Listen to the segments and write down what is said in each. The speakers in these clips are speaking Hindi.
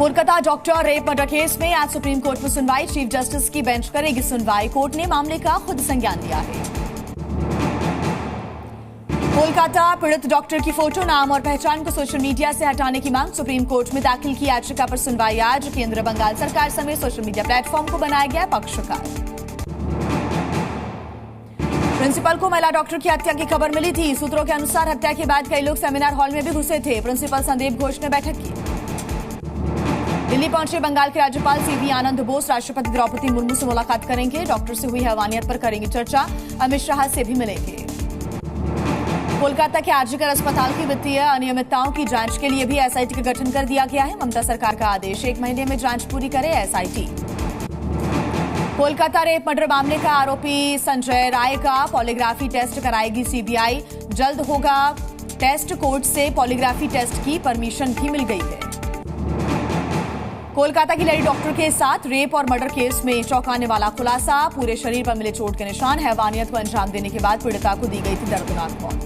Kolkata doctor rape murder case में आज सुप्रीम कोर्ट में सुनवाई। चीफ जस्टिस की बेंच करेगी सुनवाई। कोर्ट ने मामले का खुद संज्ञान लिया है। कोलकाता पीड़ित डॉक्टर की फोटो, नाम और पहचान को सोशल मीडिया से हटाने की मांग। सुप्रीम कोर्ट में दाखिल की याचिका पर सुनवाई आज। केंद्र बंगाल सरकार समेत सोशल मीडिया प्लेटफॉर्म को बनाया गया पक्षकार। प्रिंसिपल को महिला डॉक्टर की हत्या की खबर मिली थी। सूत्रों के अनुसार हत्या के बाद कई लोग सेमिनार हॉल में भी घुसे थे। प्रिंसिपल संदीप घोष ने बैठक की। दिल्ली पहुंचे बंगाल के राज्यपाल सीवी आनंद बोस। राष्ट्रपति द्रौपदी मुर्मू से मुलाकात करेंगे। डॉक्टर से हुई हैवानियत पर करेंगे चर्चा। अमित शाह से भी मिलेंगे। कोलकाता के आरजीकर अस्पताल की वित्तीय अनियमितताओं की जांच के लिए भी एसआईटी का गठन कर दिया गया है। ममता सरकार का आदेश, 1 महीने में जांच पूरी करे एसआईटी। कोलकाता रेप मर्डर मामले का आरोपी संजय राय का पॉलीग्राफी टेस्ट कराएगी सीबीआई। जल्द होगा टेस्ट। कोर्ट से पॉलीग्राफी टेस्ट की परमिशन भी मिल गई है। कोलकाता की लेडी डॉक्टर के साथ रेप और मर्डर केस में चौंकाने वाला खुलासा। पूरे शरीर पर मिले चोट के निशान। हैवानियत को अंजाम देने के बाद पीड़िता को दी गई थी दर्दनाक मौत।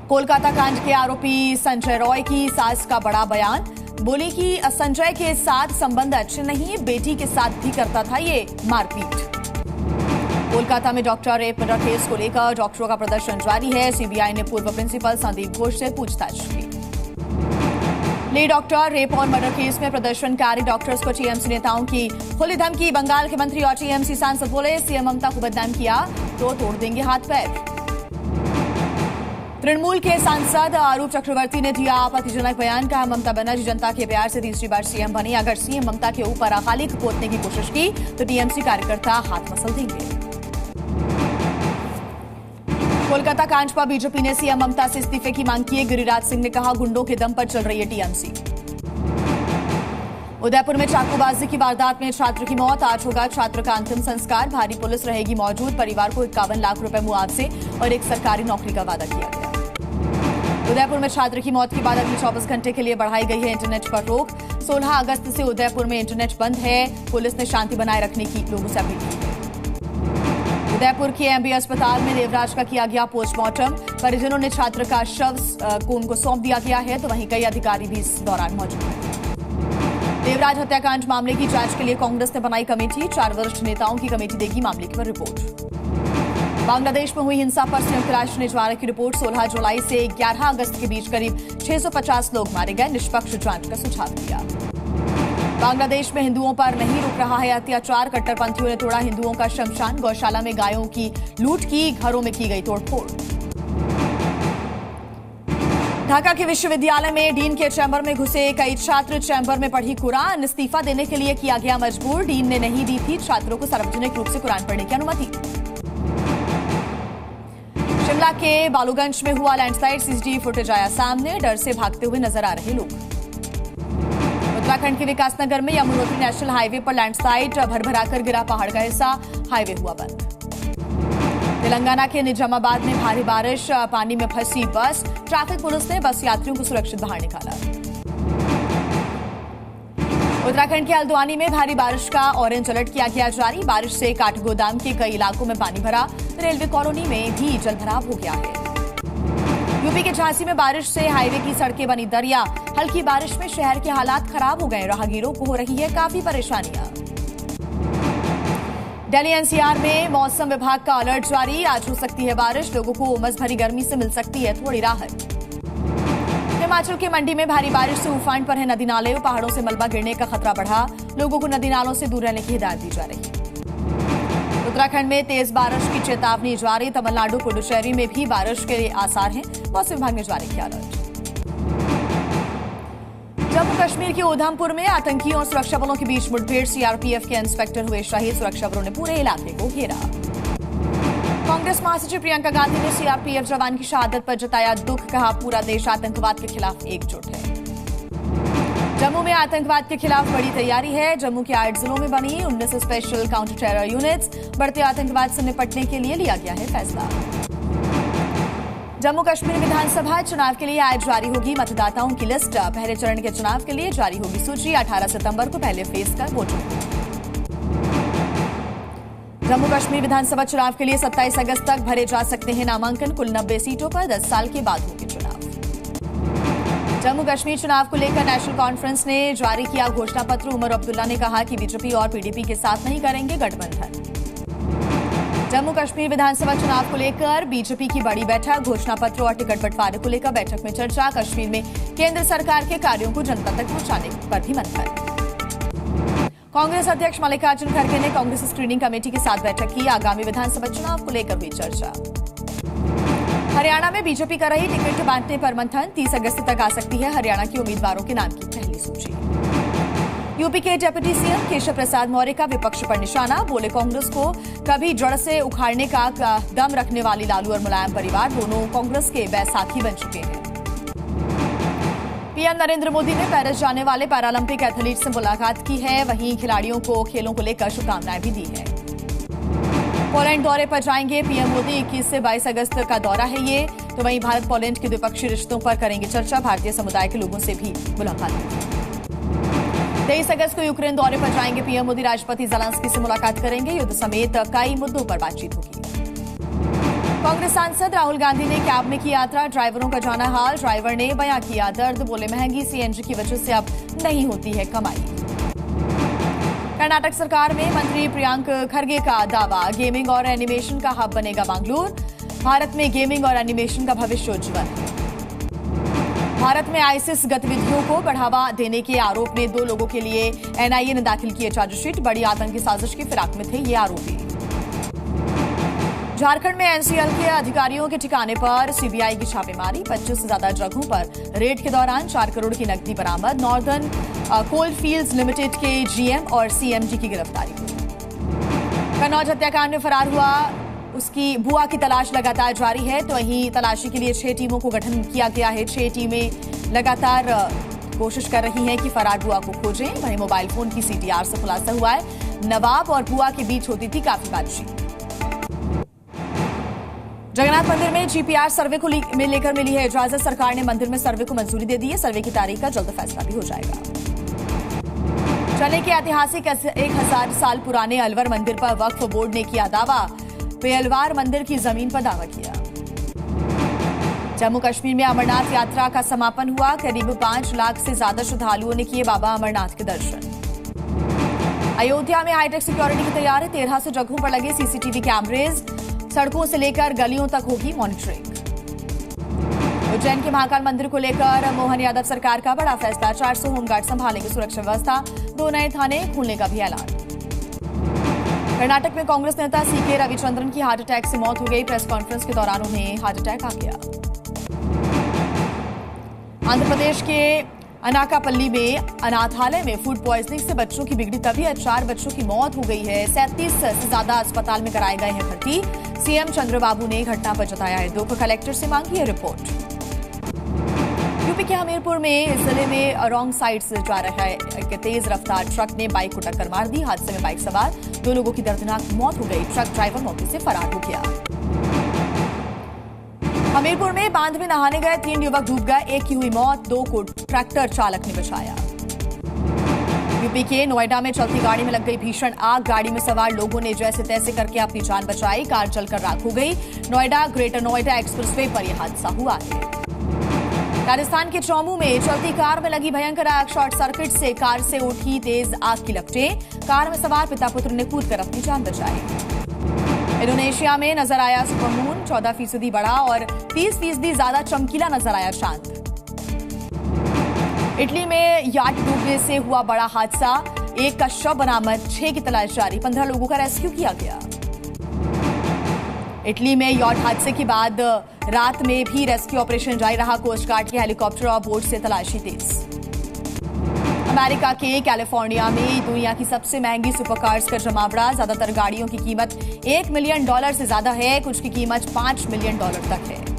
कोलकाता कांड के आरोपी संजय रॉय की सास का बड़ा बयान। बोली कि संजय के साथ संबंध अच्छे नहीं, बेटी के साथ भी करता था ये मारपीट। कोलकाता में डॉक्टर रेप मर्डर केस को लेकर डॉक्टरों का प्रदर्शन जारी है। सीबीआई ने पूर्व प्रिंसिपल संदीप घोष से पूछताछ की। लेडी डॉक्टर रेप और मर्डर केस में प्रदर्शनकारी डॉक्टर्स को टीएमसी नेताओं की खुली धमकी। बंगाल के मंत्री और टीएमसी सांसद बोले, सीएम ममता को बदनाम किया तो तोड़ देंगे हाथ पैर। तृणमूल के सांसद आरूप चक्रवर्ती ने दिया आपत्तिजनक बयान। कहा, ममता बनर्जी जनता के प्यार से तीसरी बार सीएम बनी। अगर सीएम ममता के ऊपर अकाली पोतने की कोशिश की तो टीएमसी कार्यकर्ता हाथ मसल देंगे। कोलकाता कांड पर बीजेपी ने सीएम ममता से इस्तीफे की मांग की है। गिरिराज सिंह ने कहा, गुंडों के दम पर चल रही है टीएमसी। उदयपुर में चाकूबाजी की वारदात में छात्र की मौत। आज होगा छात्र का अंतिम संस्कार। भारी पुलिस रहेगी मौजूद। परिवार को 51 लाख रुपए मुआवजे और एक सरकारी नौकरी का वादा किया गया। उदयपुर में छात्र की मौत के बाद अगले 24 घंटे के लिए बढ़ाई गई है इंटरनेट पर रोक। 16 अगस्त से उदयपुर में इंटरनेट बंद है। पुलिस ने शांति बनाए रखने की लोगों से अपील की है। उदयपुर के एमबी अस्पताल में देवराज का किया गया पोस्टमार्टम। परिजनों ने छात्र का शव को उनको सौंप दिया गया है, तो वहीं कई अधिकारी भी इस दौरान मौजूद हैं। देवराज हत्याकांड मामले की जांच के लिए कांग्रेस ने बनाई कमेटी। 4 वरिष्ठ नेताओं की कमेटी देगी मामले पर रिपोर्ट। बांग्लादेश में हुई हिंसा पर संयुक्त राष्ट्र ने जारी की रिपोर्ट। 16 जुलाई से 11 अगस्त के बीच करीब 650 लोग मारे गए। निष्पक्ष जांच का सुझाव दिया। बांग्लादेश में हिंदुओं पर नहीं रुक रहा है अत्याचार। कट्टरपंथियों ने तोड़ा हिंदुओं का शमशान। गौशाला में गायों की लूट की। घरों में की गई तोड़फोड़। ढाका के विश्वविद्यालय में डीन के चैम्बर में घुसे कई छात्र। चैम्बर में पढ़ी कुरान। इस्तीफा देने के लिए किया गया मजबूर। डीन ने नहीं दी थी छात्रों को सार्वजनिक रूप से कुरान पढ़ने की अनुमति। शिमला के बालूगंज में हुआ लैंडस्लाइड। सीसीटीवी फुटेज आया सामने। डर से भागते हुए नजर आ रहे लोग। उत्तराखंड के विकासनगर में यमुनोत्री नेशनल हाईवे पर लैंडस्लाइड। भरभराकर गिरा पहाड़ का हिस्सा। हाईवे हुआ बंद। तेलंगाना के निजामाबाद में भारी बारिश। पानी में फंसी बस। ट्रैफिक पुलिस ने बस यात्रियों को सुरक्षित बाहर निकाला। उत्तराखंड के हल्द्वानी में भारी बारिश का ऑरेंज अलर्ट किया गया जारी। बारिश से काठगोदाम के कई इलाकों में पानी भरा। रेलवे कॉलोनी में भी जलभराव हो गया है। यूपी के झांसी में बारिश से हाईवे की सड़कें बनी दरिया। हल्की बारिश में शहर के हालात खराब हो गए। राहगीरों को हो रही है काफी परेशानियां। दिल्ली एनसीआर में मौसम विभाग का अलर्ट जारी। आज हो सकती है बारिश। लोगों को उमस भरी गर्मी से मिल सकती है थोड़ी राहत। हिमाचल के मंडी में भारी बारिश से उफान पर है नदी नाले। पहाड़ों से मलबा गिरने का खतरा बढ़ा। लोगों को नदी नालों से दूर रहने की हिदायत दी जा रही है। उत्तराखंड में तेज बारिश की चेतावनी जारी। तमिलनाडु पुडुचेरी में भी बारिश के आसार हैं। मौसम विभाग ने जारी किया अलर्ट। जम्मू कश्मीर के उधमपुर में आतंकियों और सुरक्षा बलों के बीच मुठभेड़। सीआरपीएफ के इंस्पेक्टर हुए शहीद। सुरक्षा बलों ने पूरे इलाके को घेरा। कांग्रेस महासचिव प्रियंका गांधी ने सीआरपीएफ जवान की शहादत पर जताया दुख। कहा, पूरा देश आतंकवाद के खिलाफ एकजुट है। जम्मू में आतंकवाद के खिलाफ बड़ी तैयारी है। जम्मू के 8 जिलों में बनी 19 स्पेशल काउंटर टेरर यूनिट्स। बढ़ते आतंकवाद से निपटने के लिए लिया गया है फैसला। जम्मू कश्मीर विधानसभा चुनाव के लिए आज जारी होगी मतदाताओं की लिस्ट। पहले चरण के चुनाव के लिए जारी होगी सूची। 18 सितंबर को पहले फेज का वोटिंग। जम्मू कश्मीर विधानसभा चुनाव के लिए 27 अगस्त तक भरे जा सकते हैं नामांकन। कुल 90 सीटों पर 10 साल के बाद होंगे चुनाव। जम्मू कश्मीर चुनाव को लेकर नेशनल कॉन्फ्रेंस ने जारी किया घोषणा पत्र। उमर अब्दुल्ला ने कहा कि बीजेपी और पीडीपी के साथ नहीं करेंगे गठबंधन। जम्मू कश्मीर विधानसभा चुनाव को लेकर बीजेपी की बड़ी बैठक, घोषणा पत्र और टिकट बंटवारे को लेकर बैठक में चर्चा। कश्मीर में केंद्र सरकार के कार्यों को जनता तक पहुंचाने पर भी मंथन। कांग्रेस अध्यक्ष मल्लिकार्जुन खड़गे ने कांग्रेस स्क्रीनिंग कमेटी के साथ बैठक की। आगामी विधानसभा चुनाव को लेकर हुई चर्चा। हरियाणा में बीजेपी कर रही टिकट बांटने पर मंथन। 30 अगस्त तक आ सकती है हरियाणा के उम्मीदवारों के नाम की पहली सूची। यूपी के डिप्टी सीएम केशव प्रसाद मौर्य का विपक्ष पर निशाना, बोले कांग्रेस को कभी जड़ से उखाड़ने का दम रखने वाली लालू और मुलायम परिवार दोनों कांग्रेस के बैसाखी बन चुके हैं। पीएम नरेंद्र मोदी ने पेरिस जाने वाले पैरालंपिक एथलीट से मुलाकात की है, वहीं खिलाड़ियों को खेलों को लेकर शुभकामनाएं भी दी है। पोलैंड दौरे पर जाएंगे पीएम मोदी, 21 से 22 अगस्त का दौरा है ये। तो वहीं भारत पोलैंड के द्विपक्षीय रिश्तों पर करेंगे चर्चा, भारतीय समुदाय के लोगों से भी मुलाकात होगी। 23 अगस्त को यूक्रेन दौरे पर जाएंगे पीएम मोदी, राष्ट्रपति ज़ेलेंस्की से मुलाकात करेंगे, युद्ध समेत कई मुद्दों पर बातचीत होगी। कांग्रेस सांसद राहुल गांधी ने कैब में की यात्रा, ड्राइवरों का जाना हाल, ड्राइवर ने बयां किया दर्द, बोले महंगी सीएनजी की वजह से अब नहीं होती है कमाई। कर्नाटक सरकार में मंत्री प्रियांक खरगे का दावा, गेमिंग और एनिमेशन का हब बनेगा बैंगलोर, भारत में गेमिंग और एनिमेशन का भविष्य उज्ज्वल है। भारत में आईसिस गतिविधियों को बढ़ावा देने के आरोप में 2 लोगों के लिए एनआईए ने दाखिल की चार्जशीट, बड़ी आतंकी साजिश की फिराक में थे ये आरोपी। झारखंड में एनसीएल के अधिकारियों के ठिकाने पर सीबीआई की छापेमारी, 25 से ज्यादा जगहों पर रेड के दौरान 4 करोड़ की नकदी बरामद, नॉर्दर्न कोल फील्ड्स लिमिटेड के जीएम और सीएमडी की गिरफ्तारी हुई। कन्नौज हत्याकांड में फरार हुआ उसकी बुआ की तलाश लगातार जारी है, तो वहीं तलाशी के लिए 6 टीमों को गठन किया गया है। 6 टीमें लगातार कोशिश कर रही हैं कि फरार बुआ को खोजें। वहीं मोबाइल फोन की सीटीआर से खुलासा हुआ है नवाब और बुआ के बीच होती थी काफी बातचीत। जगन्नाथ मंदिर में जीपीआर सर्वे को लेकर मिली है इजाजत, सरकार ने मंदिर में सर्वे को मंजूरी दे दी है, सर्वे की तारीख का जल्द फैसला भी हो जाएगा। चने के ऐतिहासिक 1000 साल पुराने अलवर मंदिर पर वक्फ बोर्ड ने किया दावा, पेलवार मंदिर की जमीन पर दावा किया। जम्मू कश्मीर में अमरनाथ यात्रा का समापन हुआ, करीब 5 लाख से ज्यादा श्रद्धालुओं ने किए बाबा अमरनाथ के दर्शन। अयोध्या में हाईटेक सिक्योरिटी की तैयारी, 13 से जगहों पर लगे सीसीटीवी कैमरेज, सड़कों से लेकर गलियों तक होगी मॉनिटरिंग। उज्जैन के महाकाल मंदिर को लेकर मोहन यादव सरकार का बड़ा फैसला, 400 होमगार्ड संभालेंगे सुरक्षा व्यवस्था, 2 नए थाने खोलने का भी ऐलान। कर्नाटक में कांग्रेस नेता सीके रविचंद्रन की हार्ट अटैक से मौत हो गई, प्रेस कॉन्फ्रेंस के दौरान उन्हें हार्ट अटैक आ गया। आंध्र प्रदेश के अनाकापल्ली में अनाथालय में फूड पॉइजनिंग से बच्चों की बिगड़ी तबीयत, 4 बच्चों की मौत हो गई है, 37 से ज्यादा अस्पताल में कराए गए हैं भर्ती। सीएम चंद्रबाबू ने घटना पर जताया है दुख, कलेक्टर से मांगी है रिपोर्ट। यूपी के हमीरपुर में जिले में रॉन्ग साइड से जा रहा है एक तेज रफ्तार ट्रक ने बाइक को टक्कर मार दी, हादसे में बाइक सवार 2 लोगों की दर्दनाक मौत हो गई, ट्रक ड्राइवर मौके से फरार हो गया। हमीरपुर में बांध में नहाने गए 3 युवक डूब गए, 1 की हुई मौत, 2 को ट्रैक्टर चालक ने बचाया। यूपी के नोएडा में चलती गाड़ी में लग गई भीषण आग, गाड़ी में सवार लोगों ने जैसे तैसे करके अपनी जान बचाई, कार जलकर राख हो गई। नोएडा ग्रेटर नोएडा एक्सप्रेसवे पर यह हादसा हुआ है। राजस्थान के चौमू में चलती कार में लगी भयंकर आग, शॉर्ट सर्किट से कार से उठी तेज आग की लपटें, कार में सवार पिता पुत्र ने कूदकर अपनी जान बचाई। इंडोनेशिया में नजर आया सुपरमून, 14% बड़ा और 30% ज्यादा चमकीला नजर आया चांद। इटली में याट डूबने से हुआ बड़ा हादसा, 1 का शव बरामद, 6 की तलाश जारी, 15 लोगों का रेस्क्यू किया गया। इटली में याट हादसे के बाद रात में भी रेस्क्यू ऑपरेशन जारी रहा, कोस्ट गार्ड के हेलीकॉप्टर और बोट से तलाशी तेज। अमेरिका के कैलिफोर्निया में दुनिया की सबसे महंगी सुपरकार्स का जमावड़ा, ज्यादातर गाड़ियों की कीमत $1 मिलियन से ज्यादा है, कुछ की कीमत $5 मिलियन तक है।